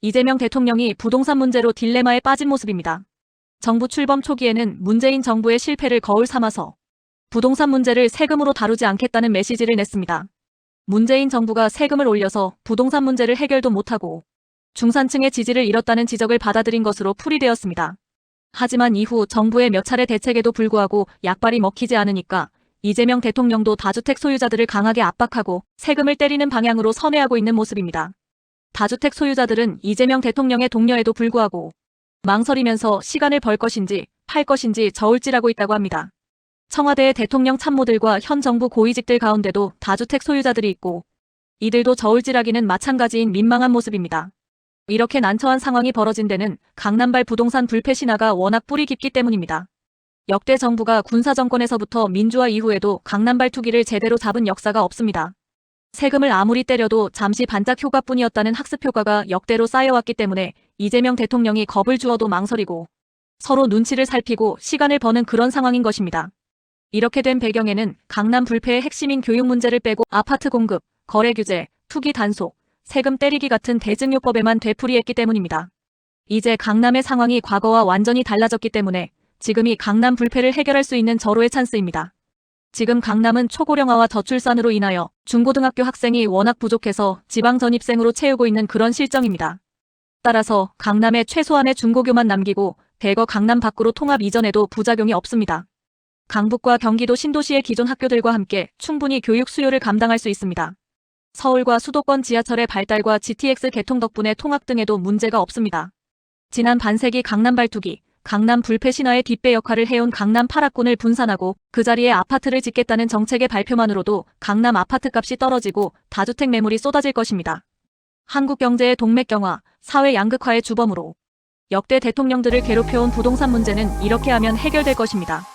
이재명 대통령이 부동산 문제로 딜레마에 빠진 모습입니다. 정부 출범 초기에는 문재인 정부의 실패를 거울 삼아서 부동산 문제를 세금으로 다루지 않겠다는 메시지를 냈습니다. 문재인 정부가 세금을 올려서 부동산 문제를 해결도 못하고 중산층의 지지를 잃었다는 지적을 받아들인 것으로 풀이되었습니다. 하지만 이후 정부의 몇 차례 대책에도 불구하고 약발이 먹히지 않으니까 이재명 대통령도 다주택 소유자들을 강하게 압박하고 세금을 때리는 방향으로 선회하고 있는 모습입니다. 다주택 소유자들은 이재명 대통령의 동료에도 불구하고 망설이면서 시간을 벌 것인지 팔 것인지 저울질하고 있다고 합니다. 청와대의 대통령 참모들과 현 정부 고위직들 가운데도 다주택 소유자들이 있고 이들도 저울질하기는 마찬가지인 민망한 모습입니다. 이렇게 난처한 상황이 벌어진 데는 강남발 부동산 불패 신화가 워낙 뿌리 깊기 때문입니다. 역대 정부가 군사정권에서부터 민주화 이후에도 강남발 투기를 제대로 잡은 역사가 없습니다. 세금을 아무리 때려도 잠시 반짝 효과뿐이었다는 학습 효과가 역대로 쌓여왔기 때문에 이재명 대통령이 겁을 주어도 망설이고 서로 눈치를 살피고 시간을 버는 그런 상황인 것입니다. 이렇게 된 배경에는 강남 불패의 핵심인 교육 문제를 빼고 아파트 공급, 거래 규제, 투기 단속, 세금 때리기 같은 대증요법에만 되풀이했기 때문입니다. 이제 강남의 상황이 과거와 완전히 달라졌기 때문에 지금이 강남 불패를 해결할 수 있는 절호의 찬스입니다. 지금 강남은 초고령화와 저출산으로 인하여 중고등학교 학생이 워낙 부족해서 지방 전입생으로 채우고 있는 그런 실정입니다. 따라서 강남에 최소한의 중고교만 남기고 대거 강남 밖으로 통합 이전에도 부작용이 없습니다. 강북과 경기도 신도시의 기존 학교들과 함께 충분히 교육 수요를 감당할 수 있습니다. 서울과 수도권 지하철의 발달과 GTX 개통 덕분에 통학 등에도 문제가 없습니다. 지난 반세기 강남 발투기, 강남 불패 신화의 뒷배 역할을 해온 강남 8학군을 분산하고 그 자리에 아파트를 짓겠다는 정책의 발표만으로도 강남 아파트값이 떨어지고 다주택 매물이 쏟아질 것입니다. 한국 경제의 동맥경화, 사회 양극화의 주범으로 역대 대통령들을 괴롭혀온 부동산 문제는 이렇게 하면 해결될 것입니다.